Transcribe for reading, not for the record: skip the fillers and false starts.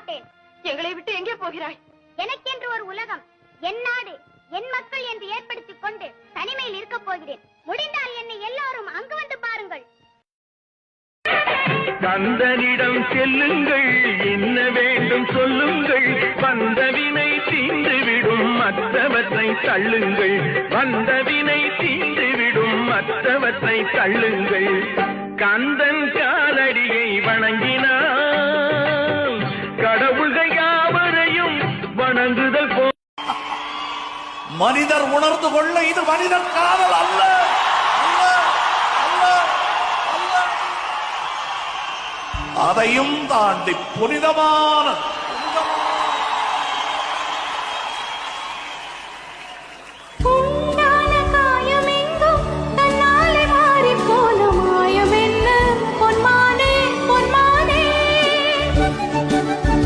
மாட்டேன். எங்களை விட்டு எங்கே போகிறாய்? எனக்கென்று ஒரு உலகம், என் நாடு, என் மக்கள் என்று ஏற்படுத்திக் கொண்டு தனிமையில் இருக்க போகிறேன். முடிந்தால் என்னை எல்லாரும் அங்கு வந்து பாருங்கள். கந்தனிடம் செல்லுங்கள், என்ன வேண்டும் சொல்லுங்கள், வந்தவினை தீர்ந்துவிடும் மற்றவற்றை தள்ளுங்கள், வந்தவினை தீர்ந்துவிடும் மற்றவற்றை தள்ளுங்கள். கந்தன் காலடியை வணங்கினான், கடவுள்கள் யாவரையும் வணங்குதல் போ. மனிதர் உணர்ந்து கொள்ள இது மனிதர் காதல் அல்ல. அதையும் தாண்டி புனிதமான